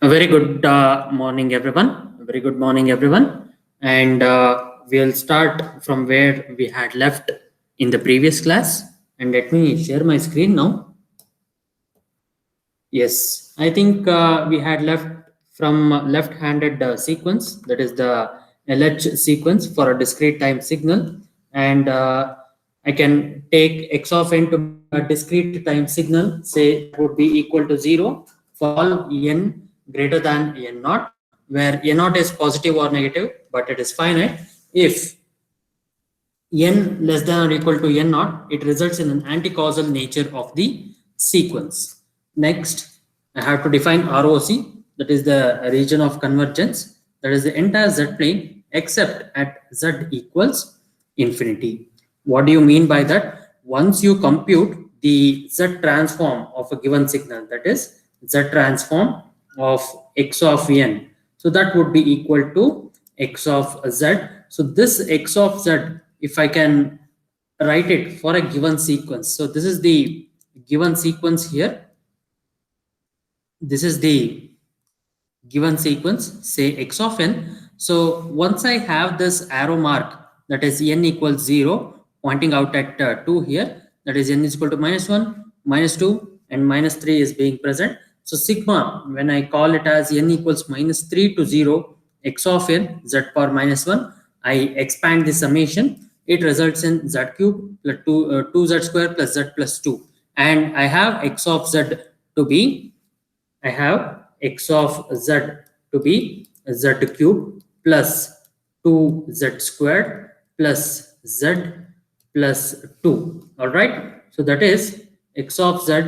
A very good morning, everyone. A very good morning, everyone. And we'll start from where we had left in the previous class. And let me share my screen now. Yes, I think we had left from left-handed sequence, that is the LH sequence for a discrete time signal. And I can take x of n to be a discrete time signal, say that would be equal to 0 for all n greater than n naught, where n naught is positive or negative, but it is finite. If n less than or equal to n naught, it results in an anti-causal nature of the sequence. Next, I have to define ROC, that is the region of convergence, that is the entire z plane except at z equals infinity. What do you mean by that? Once you compute the z transform of a given signal, that is z transform of x of n, so that would be equal to x of z. So this x of z, if I can write it for a given sequence, so this is the given sequence here. This is the given sequence, say x of n. So once I have this arrow mark, that is n equals 0, pointing out at 2 here, that is n is equal to -1, -2, and -3 is being present. So sigma, when I call it as n equals -3 to 0, x of n, z power -1, I expand the summation. It results in z cube plus 2z square plus z plus 2. And I have x of z to be, I have x of z to be z cube plus 2z squared plus z plus 2. All right. So that is x of z,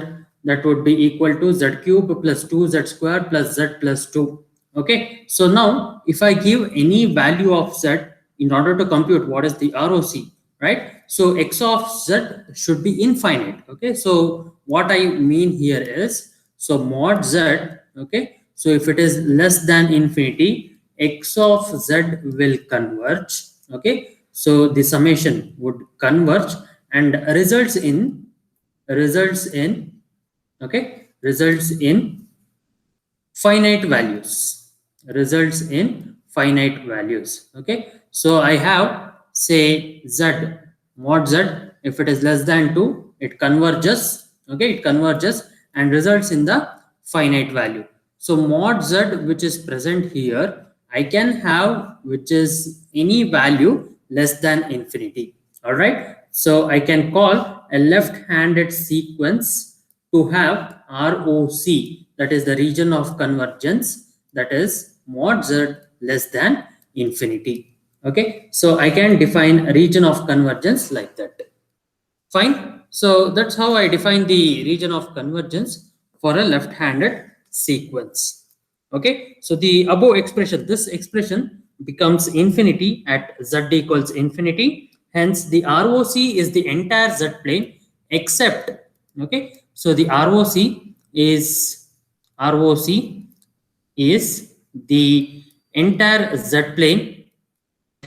that would be equal to z cube plus 2z squared plus z plus 2. Okay. So now if I give any value of z in order to compute what is the ROC, right? So x of z should be infinite. Okay. So what I mean here is, so mod z, okay, so if it is less than infinity, x of z will converge. Okay, so the summation would converge and results in finite values, okay. So I have, say, z mod z, if it is less than 2, it converges, okay, it converges and results in the finite value. So mod z, which is present here, I can have which is any value less than infinity. All right. So I can call a left-handed sequence to have ROC, that is the region of convergence, that is mod z less than infinity. Okay. So I can define a region of convergence like that. Fine. So that's how I define the region of convergence for a left-handed sequence. Okay. So the above expression, this expression becomes infinity at z equals infinity. Hence, the ROC is the entire z plane except, okay. So the ROC is the entire z plane,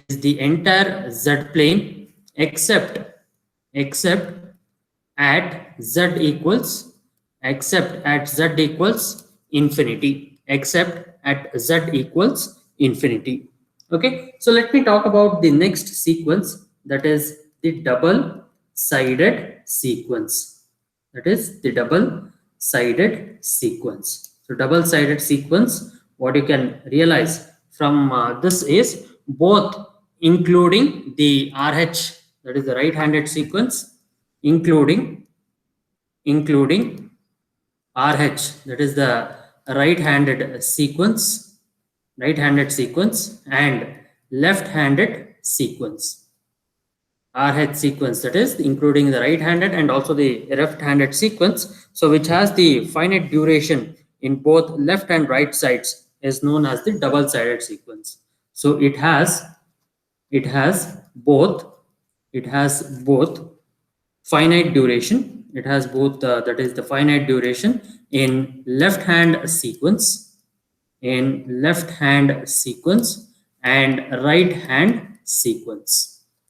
is the entire z plane except at z equals infinity, except at z equals infinity. Okay, so let me talk about the next sequence, that is the double sided sequence. That is the double sided sequence. So double sided sequence, what you can realize from this is both including the RH, that is the right handed sequence, including RH, that is the right-handed sequence, and left-handed sequence. RH sequence, that is including the right-handed and also the left-handed sequence, so which has the finite duration in both left and right sides, is known as the double-sided sequence. So it has both finite duration. It has both that is the finite duration in left hand sequence and right hand sequence.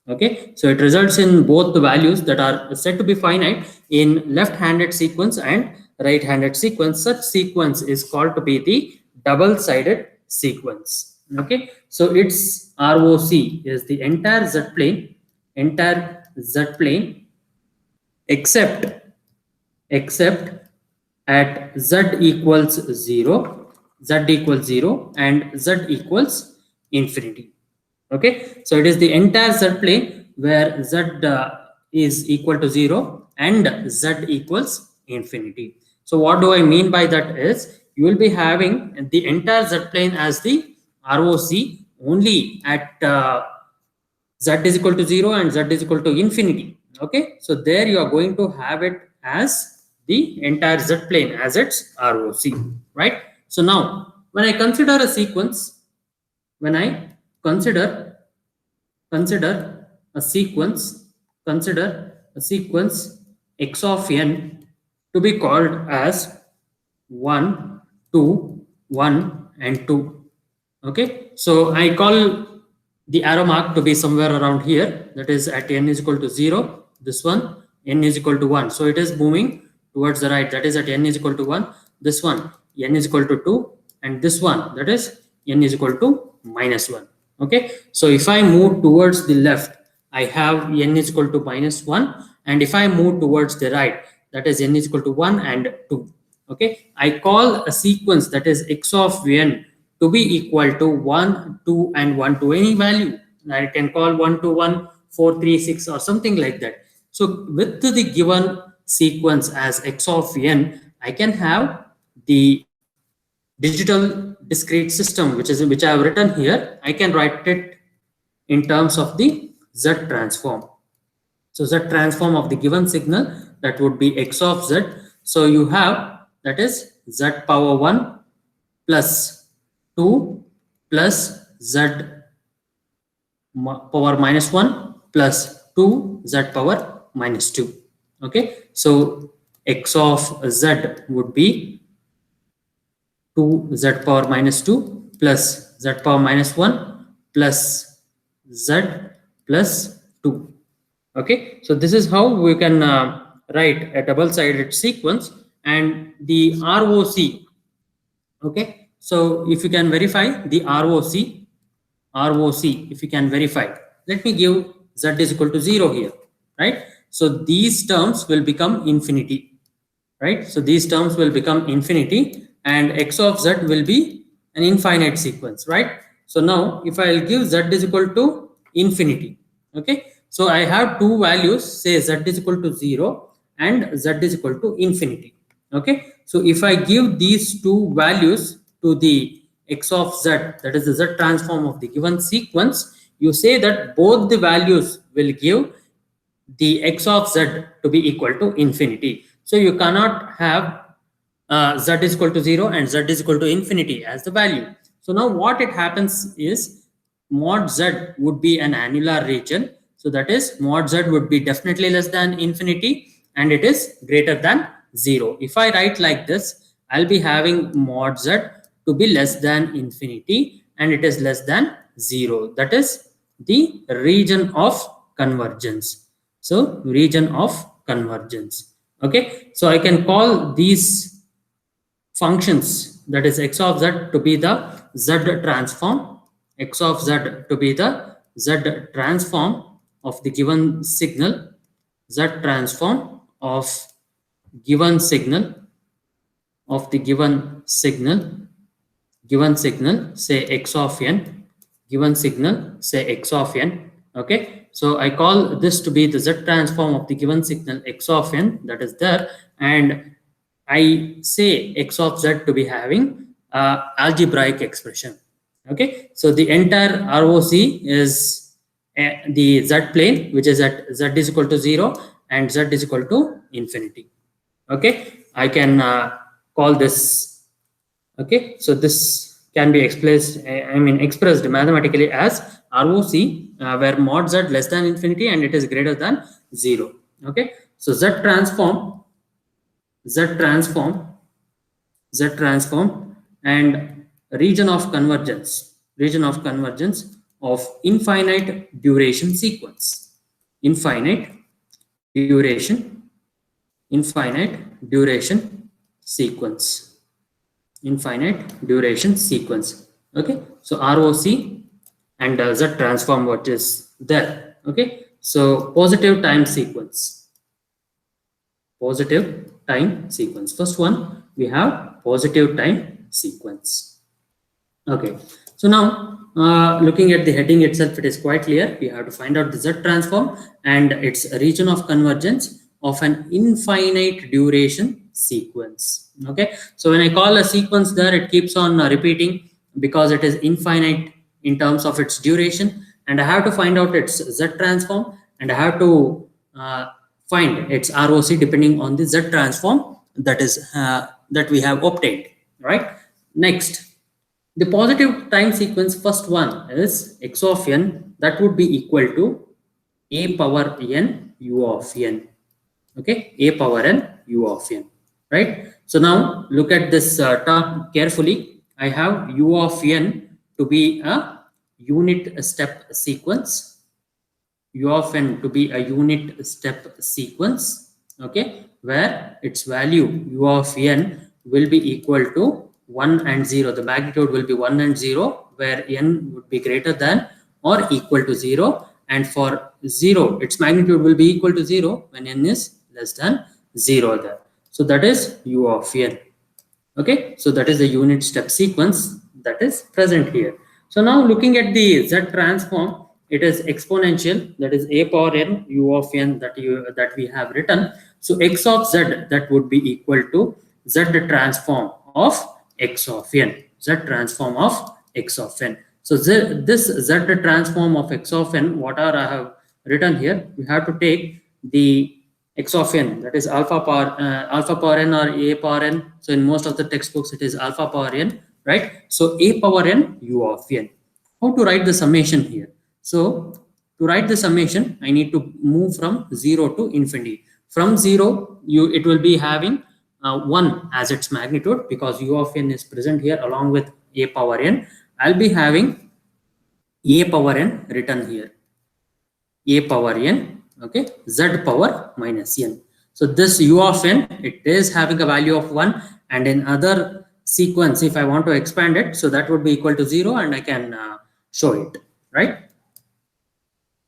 Okay, so it results in both the values that are said to be finite in left handed sequence and right handed sequence. Such sequence is called to be the double-sided sequence. Okay, so its ROC is the entire Z plane except at z equals 0 and z equals infinity. Okay, so it is the entire Z plane where z is equal to 0 and z equals infinity. So what do I mean by that is, you will be having the entire Z plane as the ROC only at z is equal to 0 and z is equal to infinity. Okay, so there you are going to have it as the entire Z plane as its ROC, right? So now when I consider a sequence, when I consider a sequence, x of n to be called as 1, 2, 1 and 2. Okay, so I call the arrow mark to be somewhere around here, that is at n is equal to 0, this one n is equal to 1, so it is moving towards the right, that is at n is equal to 1, this one n is equal to 2, and this one, that is n is equal to minus 1. Okay, so if I move towards the left, I have n is equal to minus 1, and if I move towards the right, that is n is equal to 1 and 2. Okay, I call a sequence that is x of n to be equal to 1, 2 and 1 to any value. I can call 1 to 1, 4, 3, 6 or something like that. So with the given sequence as x of n, I can have the digital discrete system, which I have written here. I can write it in terms of the Z transform. So Z transform of the given signal, that would be x of z. So you have, that is z power 1 plus 2 plus z power minus 1 plus 2 z power minus 2. Okay, so x of z would be 2 z power minus 2 plus z power minus 1 plus z plus 2. Okay, so this is how we can write a double-sided sequence and the ROC. Okay, so if you can verify the ROC, if you can verify, let me give z is equal to 0 here, right? So these terms will become infinity, right? So these terms will become infinity and x of z will be an infinite sequence, right? So now if I'll give z is equal to infinity, okay, so I have two values, say z is equal to 0 and z is equal to infinity. Okay, so if I give these two values to the x of z, that is the z transform of the given sequence, you say that both the values will give the x of z to be equal to infinity. So you cannot have z is equal to 0 and z is equal to infinity as the value. So now what it happens is, mod z would be an annular region. So that is, mod z would be definitely less than infinity and it is greater than 0. If I write like this, I'll be having mod z to be less than infinity and it is less than 0. That is the region of convergence. So region of convergence. Okay, so I can call these functions, that is x of z to be the z transform, x of z to be the z transform of the given signal, z transform of given signal, given signal, say x of n, given signal, say x of n. Okay, so I call this to be the z transform of the given signal x of n, that is there, and I say x of z to be having algebraic expression. Okay, so the entire ROC is the z plane, which is at z is equal to 0 and z is equal to infinity. Okay, I can call this. Okay, so this can be expressed mathematically as ROC, where mod z less than infinity and it is greater than 0. Okay, so z transform and region of convergence of infinite duration sequence, infinite duration sequence. infinite duration sequence. Okay, so ROC and Z transform what is there. Okay, so positive time sequence. Positive time sequence. First one, we have positive time sequence. Okay, so now looking at the heading itself, it is quite clear. We have to find out the Z transform and its region of convergence of an infinite duration sequence. Okay, so when I call a sequence there, it keeps on repeating because it is infinite in terms of its duration, and I have to find out its Z transform, and I have to find its ROC depending on the Z transform that we have obtained. Right. Next, the positive time sequence, first one is x of n, that would be equal to a power n u of n. Okay, a power n u of n. Right. So now look at this term carefully. I have u of n to be a unit step sequence. U of n to be a unit step sequence. Okay, where its value u of n will be equal to 1 and 0. The magnitude will be 1 and 0, where n would be greater than or equal to 0, and for 0 its magnitude will be equal to 0 when n is less than 0 there. So that is u of n. Okay, so that is the unit step sequence that is present here. So now looking at the Z transform, it is exponential, that is a power n u of n that we have written. So x of z, that would be equal to Z transform of x of n. Z transform of x of n. So this Z transform of x of n, what are I have written here, we have to take the x of n, that is alpha power n or a power n. So in most of the textbooks it is alpha power n, right? So a power n u of n. How to write the summation here? So to write the summation, I need to move from 0 to infinity. From 0, it will be having 1 as its magnitude, because u of n is present here along with a power n. I'll be having a power n written here, a power n. Okay, z power minus n. So this u of n, it is having a value of 1, and in other sequence, if I want to expand it, so that would be equal to 0, and I can show it, right?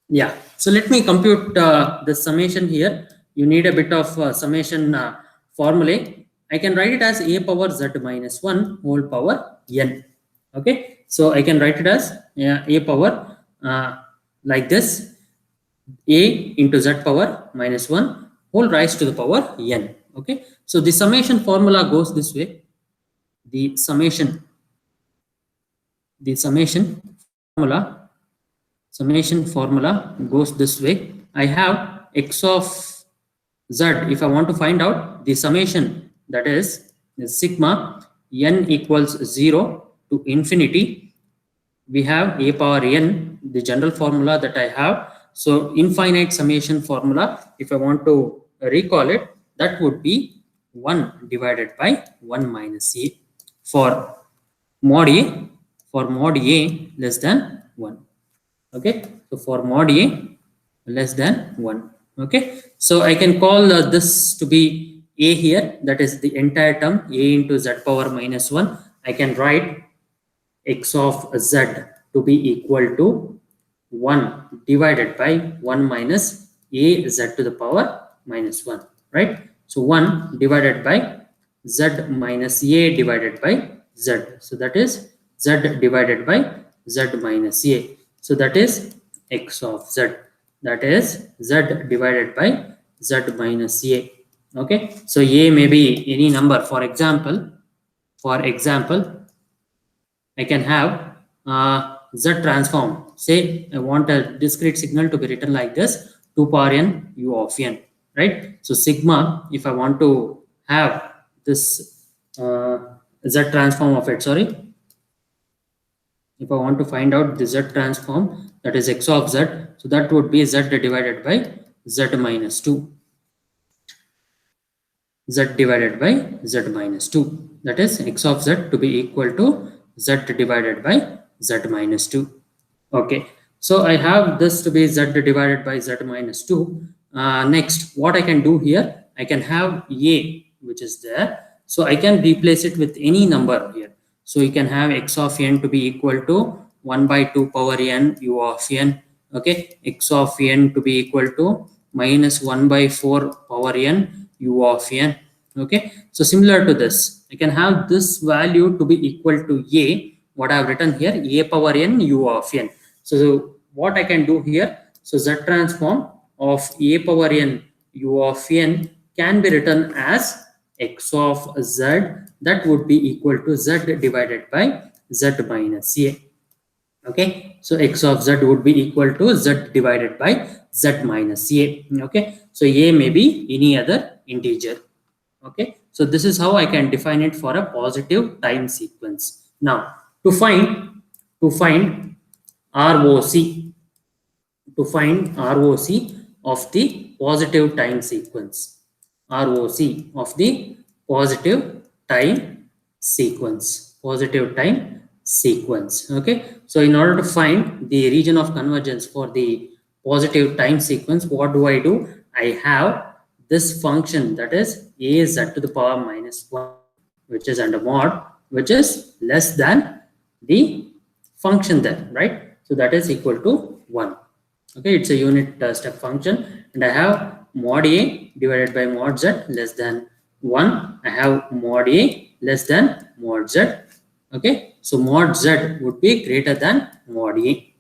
Yeah, so let me compute the summation here. You need a bit of summation formulae. I can write it as a power z minus 1 whole power n. Okay, so I can write it as a power like this, a into z power minus 1 whole rise to the power n. Okay, so the summation formula goes this way. The summation formula goes this way. I have x of z. If I want to find out the summation, that is sigma n equals 0 to infinity, we have a power n, the general formula that I have. So infinite summation formula, if I want to recall it, that would be 1 divided by 1 minus a for mod a less than 1. Okay, so for mod a less than 1. Okay, so I can call this to be a here, that is the entire term, a into z power minus 1. I can write x of z to be equal to 1 divided by 1 minus a z to the power minus 1, right? So 1 divided by z minus a divided by z. So that is z divided by z minus a. So that is x of z. That is z divided by z minus a. Okay, so a may be any number. For example, I can have z transform. Say I want a discrete signal to be written like this, 2 power n u of n, right? So sigma, if I want to have this z transform of it, if I want to find out the z transform, that is x of z, so that would be z divided by z minus 2. Z divided by z minus 2. That is x of z to be equal to z divided by z minus 2. Okay, so I have this to be z divided by z minus 2. Next, what I can do here, I can have a, which is there. So I can replace it with any number here. So you can have x of n to be equal to 1 by 2 power n u of n. Okay, x of n to be equal to minus 1 by 4 power n u of n. Okay, so similar to this, I can have this value to be equal to a, what I have written here, a power n u of n. So what I can do here, so z transform of a power n u of n can be written as x of z, that would be equal to z divided by z minus a. Okay, so x of z would be equal to z divided by z minus a. Okay, so a may be any other integer. Okay, so this is how I can define it for a positive time sequence. Now to find ROC, to find ROC of the positive time sequence, ROC of the positive time sequence, positive time sequence. Okay, so in order to find the region of convergence for the positive time sequence, what do? I have this function, that is a z to the power minus 1, which is under mod, which is less than the function there, right? So that is equal to 1. Okay, it's a unit step function, and I have mod a divided by mod z less than 1. I have mod a less than mod z. Okay, so mod z would be greater than mod a.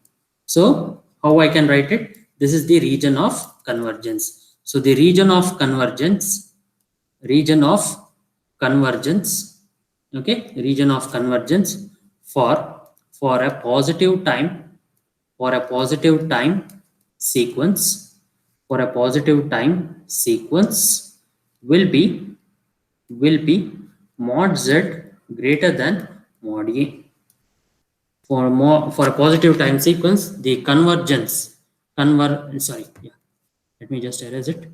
So how I can write it? This is the region of convergence. So the region of convergence, okay, region of convergence for a positive time, sequence, will be mod z greater than mod a. For a positive time sequence, the let me just erase it.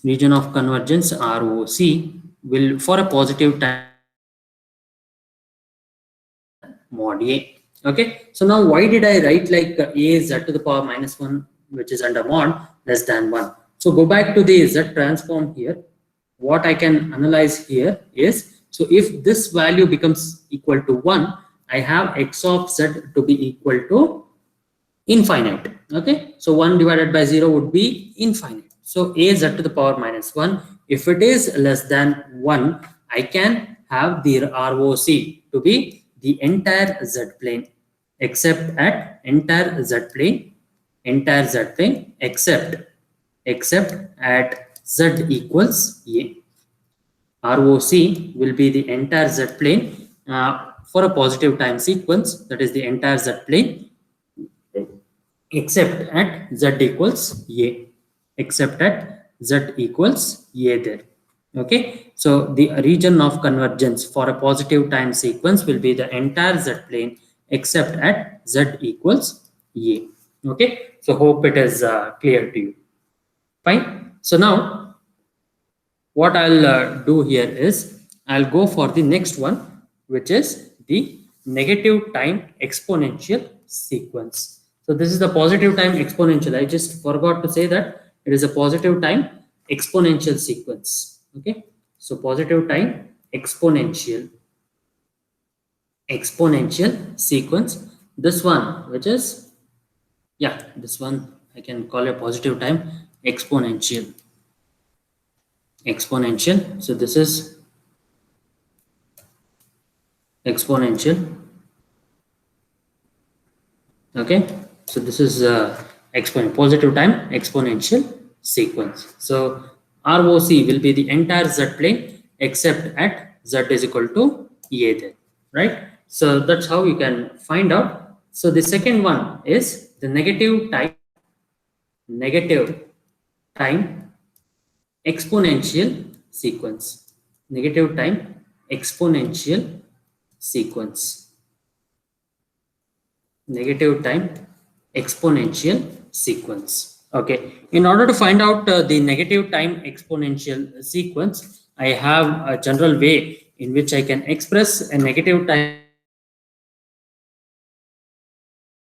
Region of convergence ROC will, for a positive time, mod a. Okay, so now why did I write like a z to the power minus 1, which is under mod, less than 1? So go back to the z transform here. What I can analyze here is, so if this value becomes equal to 1, I have x of z to be equal to infinite. Okay, so 1 divided by 0 would be infinite. So a z to the power minus 1, if it is less than 1, I can have the ROC to be the entire z plane, except at entire z plane, except at z equals a. ROC will be the entire z plane for a positive time sequence, that is the entire z plane, except at z equals a, there. Okay, so the region of convergence for a positive time sequence will be the entire z plane except at z equals a. Okay, so hope it is clear to you. Fine. So now what I'll do here is I'll go for the next one, which is the negative time exponential sequence. So this is the positive time exponential. I just forgot to say that it is a positive time exponential sequence. Okay, so positive time exponential sequence. This one, which is, yeah, this one I can call a positive time exponential. So this is exponential. Okay, so this is positive time exponential sequence. So ROC will be the entire z plane except at z is equal to a there, right? So that's how you can find out. So the second one is the negative time exponential sequence. Negative time exponential sequence. Negative time exponential sequence. Okay, in order to find out the negative time exponential sequence, I have a general way in which I can express a negative time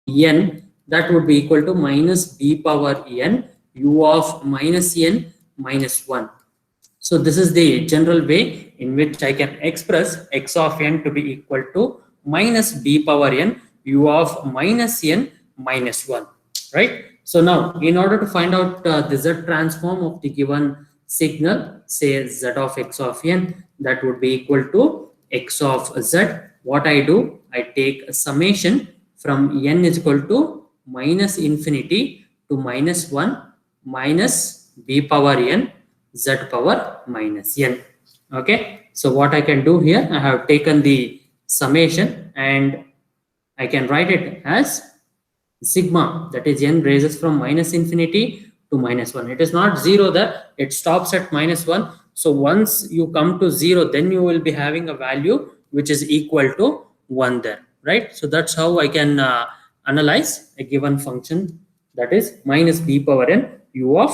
n, that would be equal to minus b power n u of minus n minus 1. So this is the general way in which I can express x of n to be equal to minus b power n u of minus n minus 1, right? So now, in order to find out the z transform of the given signal, say z of x of n, that would be equal to x of z. What I do, I take a summation from n is equal to minus infinity to minus 1 minus b power n z power minus n. Okay, so what I can do here, I have taken the summation and I can write it as sigma, that is n raises from minus infinity to minus 1. It is not 0 there, it stops at minus 1. So once you come to 0, then you will be having a value which is equal to 1 there, right? So that's how I can analyze a given function, that is minus b power n u of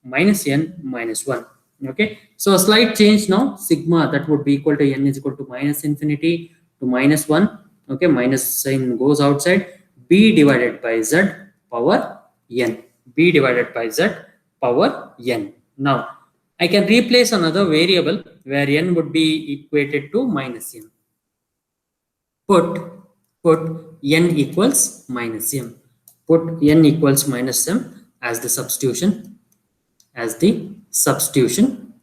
minus n minus 1. Okay, so a slight change now, sigma that would be equal to n is equal to minus infinity to minus 1. Okay, minus sign goes outside, b divided by z power n, b divided by z power n. Now I can replace another variable where n would be equated to minus n. Put n equals minus m. Put n equals minus m as the substitution, as the substitution.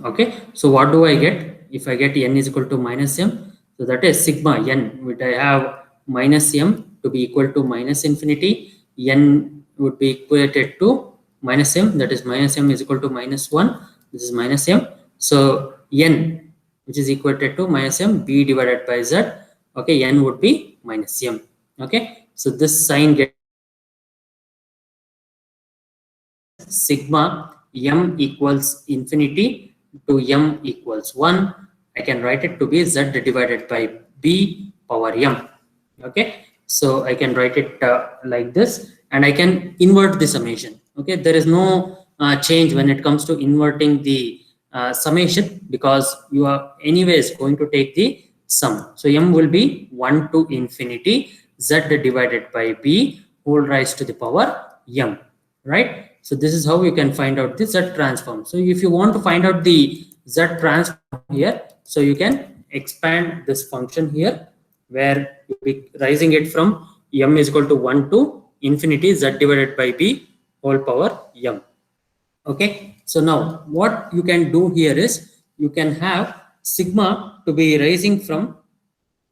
Okay, so what do I get if I get n is equal to minus m? So that is sigma n, which I have minus m to be equal to minus infinity, n would be equated to minus m, that is minus m is equal to minus 1, this is minus m. So n, which is equated to minus m, b divided by z. Okay, n would be minus m. Okay, so this sign gets sigma m equals infinity to m equals 1. I can write it to be z divided by b power m. Okay, so I can write it like this, and I can invert the summation. Okay, there is no change when it comes to inverting the summation, because you are anyways going to take the sum. So m will be 1 to infinity z divided by b whole raised to the power m, right? So this is how you can find out the z transform. So if you want to find out the z transform here, so you can expand this function here, where you'll be raising it from m is equal to 1 to infinity z divided by b whole power m. Okay, so now what you can do here is you can have sigma to be rising from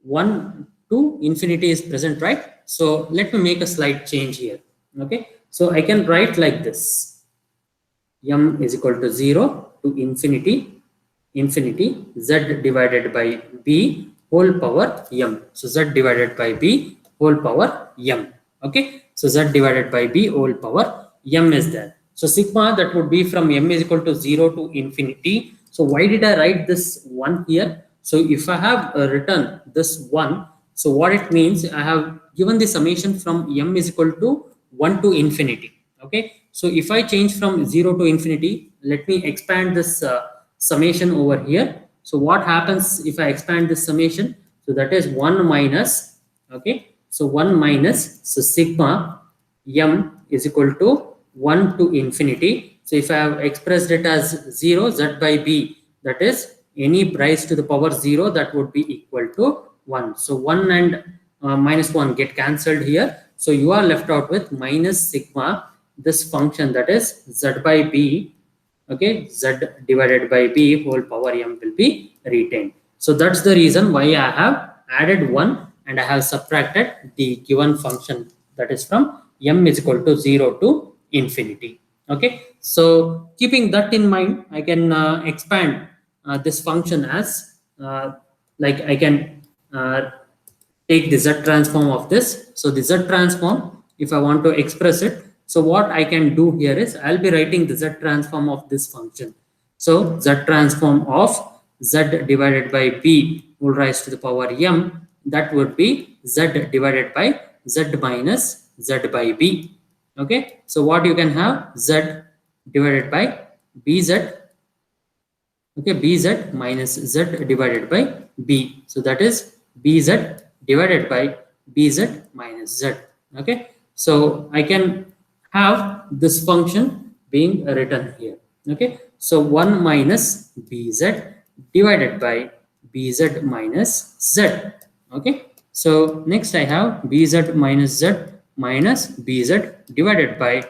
1 to infinity is present, right? So let me make a slight change here. Okay, so I can write like this: m is equal to 0 to infinity z divided by b whole power m. So z divided by b whole power m. Okay, so z divided by b whole power m is there. So sigma, that would be from m is equal to 0 to infinity. So why did I write this 1 here? So if I have written this 1, so what it means, I have given the summation from m is equal to 1 to infinity. Okay, so if I change from 0 to infinity, let me expand this summation over here. So what happens if I expand this summation? So that is 1 minus, okay, so 1 minus, so sigma m is equal to 1 to infinity. So if I have expressed it as 0 z by b, that is any rise to the power 0, that would be equal to 1. So 1 and minus 1 get cancelled here. So you are left out with minus sigma, this function, that is z by b. Okay, z divided by b whole power m will be retained. So that's the reason why I have added 1 and I have subtracted the given function, that is from m is equal to 0 to infinity. Okay, so keeping that in mind, I can expand this function as like I can take the z transform of this. So the z transform, if I want to express it, so what I can do here is I'll be writing the z transform of this function. So z transform of z divided by b will rise to the power m, that would be z divided by z minus z by b. Okay, so what you can have, z divided by bz, okay, bz minus z divided by b. So that is bz divided by bz minus z. Okay, so I can have this function being written here. Okay, so 1 minus bz divided by bz minus z. Okay, so next I have bz minus z minus bz divided by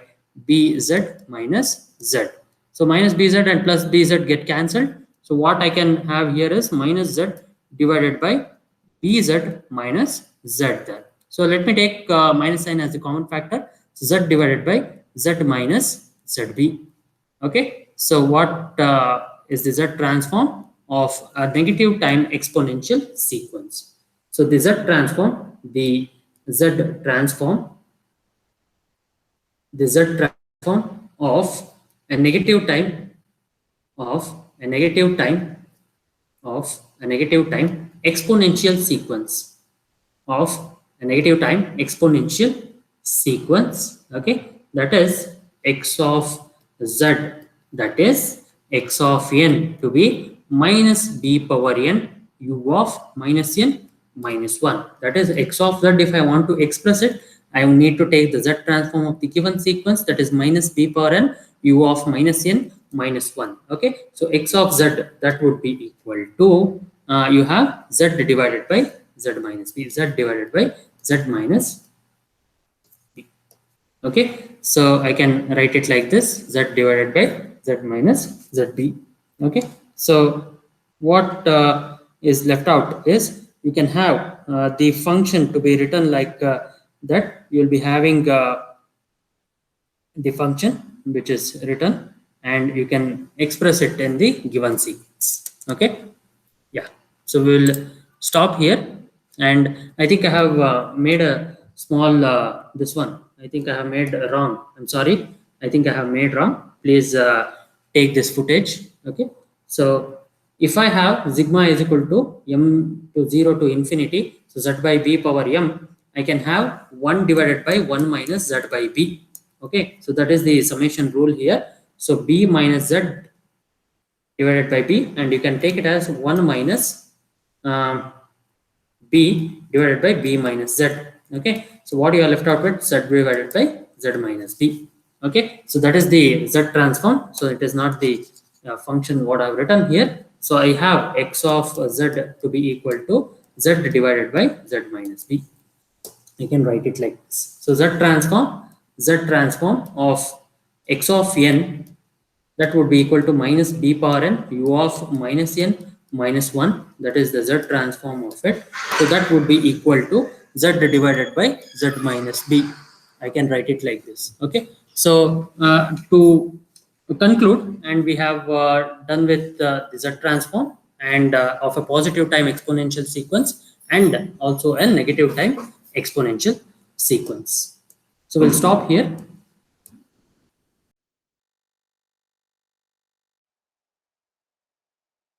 bz minus z. So minus bz and plus bz get cancelled. So what I can have here is minus z divided by bz minus z there. So let me take minus sign as the common factor. So z divided by z minus zb. Okay, so what is the z transform of a negative time exponential sequence? So the z transform, the z transform, the z transform of a negative time of a negative time of a negative time exponential sequence of a negative time exponential sequence. Okay, that is x of z, that is x of n to be minus b power n u of minus n minus 1. That is x of z. If I want to express it, I need to take the z transform of the given sequence, that is minus b power n u of minus n minus 1. Okay, so x of z, that would be equal to you have z divided by z minus b, z divided by z minus b. Okay, so I can write it like this, z divided by z minus zb. Okay, so what is left out is you can have the function to be written like that. You will be having the function which is written, and you can express it in the given sequence. Okay, yeah, so we will stop here. And I think I have made a small this one, I think I have made wrong, I'm sorry, I think I have made wrong. Please take this footage. Okay, so if I have sigma is equal to m to 0 to infinity, so z by b power m, I can have 1 divided by 1 minus z by b. Okay, so that is the summation rule here. So b minus z divided by b, and you can take it as 1 minus b divided by b minus z. Okay, so what you are left out with, z divided by z minus b. Okay, so that is the z transform. So it is not the function what I have written here. So I have x of z to be equal to z divided by z minus b. I can write it like this. So z transform of x of n, that would be equal to minus b power n u of minus n minus 1, that is the z transform of it. So that would be equal to z divided by z minus b. I can write it like this. Okay, so to conclude, and we have done with the z transform and of a positive time exponential sequence and also a negative time exponential sequence. So we'll stop here.